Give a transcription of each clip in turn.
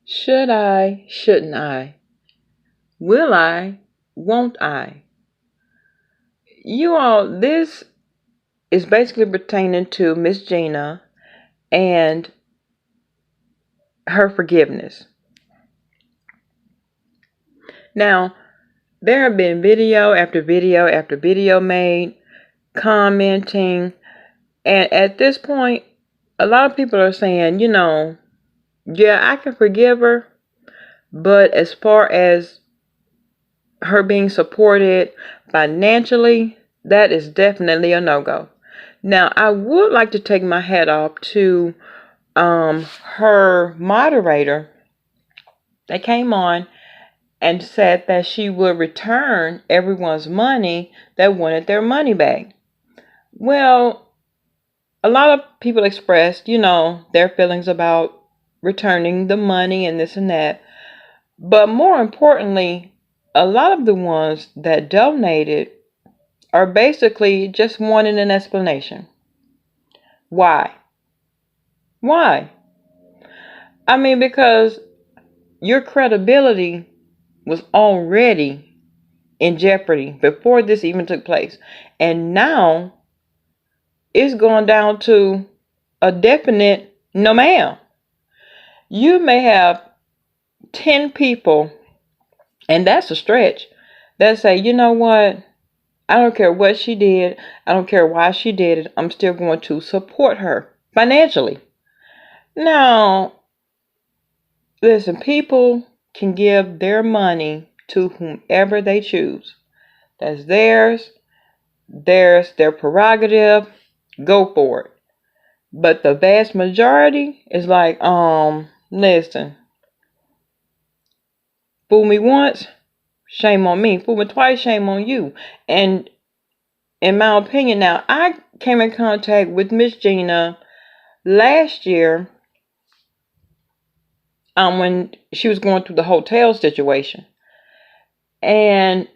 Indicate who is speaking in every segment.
Speaker 1: Should I? Shouldn't I? Will I? Won't I? You all, this is basically pertaining to Miss Gina and her forgiveness. Now, there have been video after video after video made, commenting, and at this point, a lot of people are saying, yeah, I can forgive her, but as far as her being supported financially, that is definitely a no-go. Now, I would like to take my hat off to her moderator that came on and said that she would return everyone's money that wanted their money back. Well, a lot of people expressed, their feelings about returning the money and this and that. But more importantly, a lot of the ones that donated are basically just wanting an explanation. Why? Why? I mean, because your credibility was already in jeopardy before this even took place. And now it's gone down to a definite no ma'am. You may have 10 people, and that's a stretch, that say, you know what? I don't care what she did. I don't care why she did it. I'm still going to support her financially. Now, listen, people can give their money to whomever they choose. That's theirs. There's their prerogative. Go for it. But the vast majority is like, listen, fool me once, shame on me. Fool me twice, shame on you. And in my opinion, now, I came in contact with Miss Gina last year when she was going through the hotel situation. And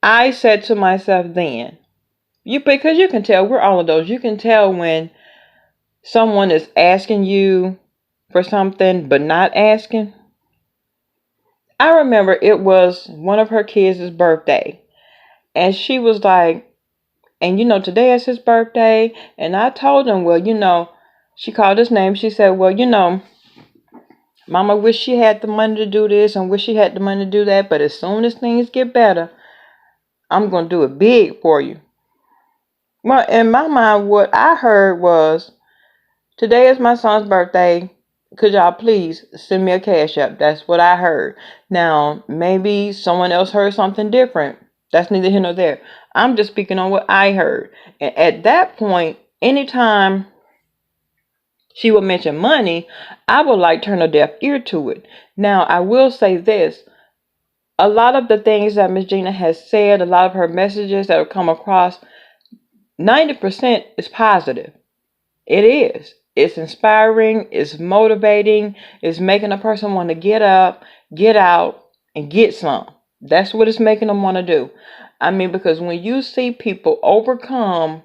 Speaker 1: I said to myself then, because you can tell, we're all of those. You can tell when someone is asking you for something but not asking. I remember it was one of her kids' birthday. And she was like, and today is his birthday. And I told him, well, she called his name. She said, well, Mama wish she had the money to do this and wish she had the money to do that. But as soon as things get better, I'm going to do it big for you. Well, in my mind, what I heard was, today is my son's birthday. Could y'all please send me a cash app? That's what I heard. Now, maybe someone else heard something different. That's neither here nor there. I'm just speaking on what I heard. And at that point, anytime she would mention money, I would like turn a deaf ear to it. Now, I will say this. A lot of the things that Miss Gina has said, a lot of her messages that have come across, 90% is positive. It is. It's inspiring. It's motivating. It's making a person want to get up, get out, and get some. That's what it's making them want to do. I mean, because when you see people overcome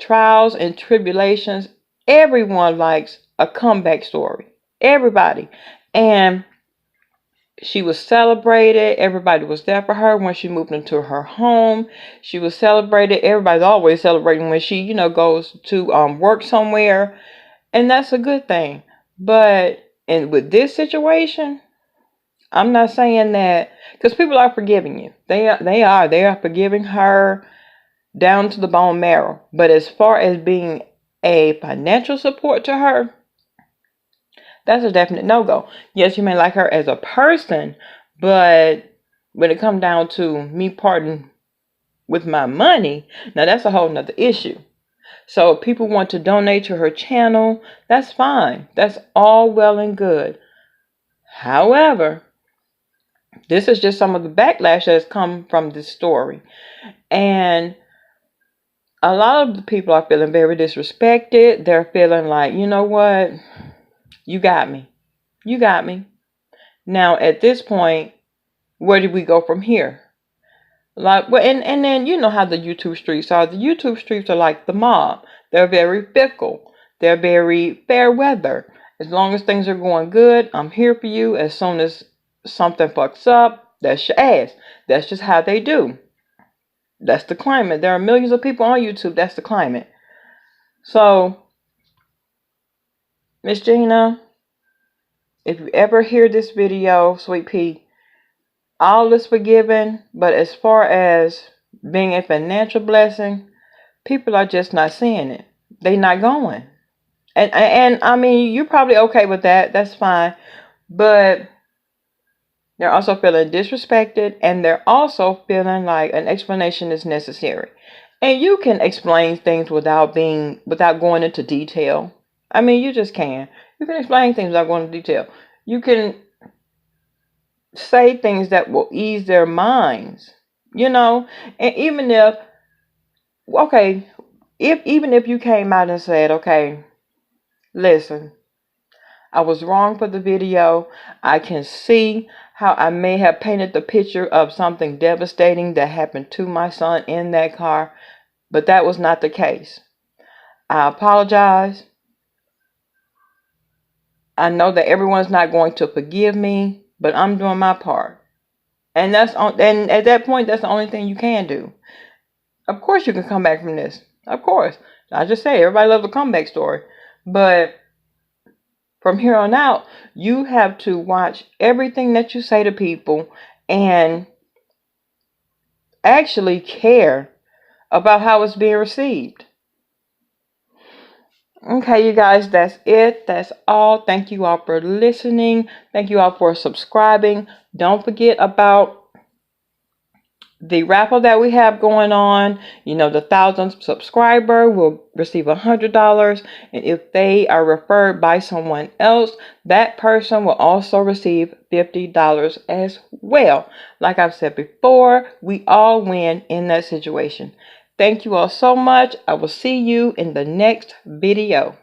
Speaker 1: trials and tribulations, everyone likes a comeback story. Everybody. And she was celebrated. Everybody was there for her when she moved into her home. She was celebrated. Everybody's always celebrating when she, goes to work somewhere. And that's a good thing. But with this situation, I'm not saying that, because people are forgiving you. They are forgiving her down to the bone marrow. But as far as being a financial support to her, that's a definite no-go. Yes, you may like her as a person, but when it comes down to me parting with my money, now that's a whole nother issue. So if people want to donate to her channel, that's fine. That's all well and good. However, this is just some of the backlash that has come from this story. And a lot of the people are feeling very disrespected. They're feeling like, you know what? You got me. You got me. Now, at this point, where do we go from here? And then you know how the YouTube streets are. The YouTube streets are like the mob. They're very fickle. They're very fair weather. As long as things are going good, I'm here for you. As soon as something fucks up, that's your ass. That's just how they do. That's the climate. There are millions of people on YouTube. That's the climate. So, Miss Gina, if you ever hear this video, Sweet Pea, all is forgiven. But as far as being a financial blessing, people are just not seeing it. They not going. And I mean, you're probably okay with that. That's fine. But they're also feeling disrespected, and they're also feeling like an explanation is necessary. And you can explain things without going into detail. I mean, you just can. You can explain things without going into detail. You can say things that will ease their minds, And even if, okay, even if you came out and said, okay, listen, I was wrong for the video. I can see how I may have painted the picture of something devastating that happened to my son in that car, but that was not the case. I apologize. I know that everyone's not going to forgive me, but I'm doing my part. And and at that point, that's the only thing you can do. Of course you can come back from this. Of course. I just say everybody loves a comeback story. But from here on out, you have to watch everything that you say to people and actually care about how it's being received. Okay, you guys, that's it. That's all. Thank you all for listening. Thank you all for subscribing. Don't forget about the raffle that we have going on. The 1,000th subscriber will receive $100, and if they are referred by someone else, that person will also receive $50 as well. Like I've said before, we all win in that situation. Thank you all so much. I will see you in the next video.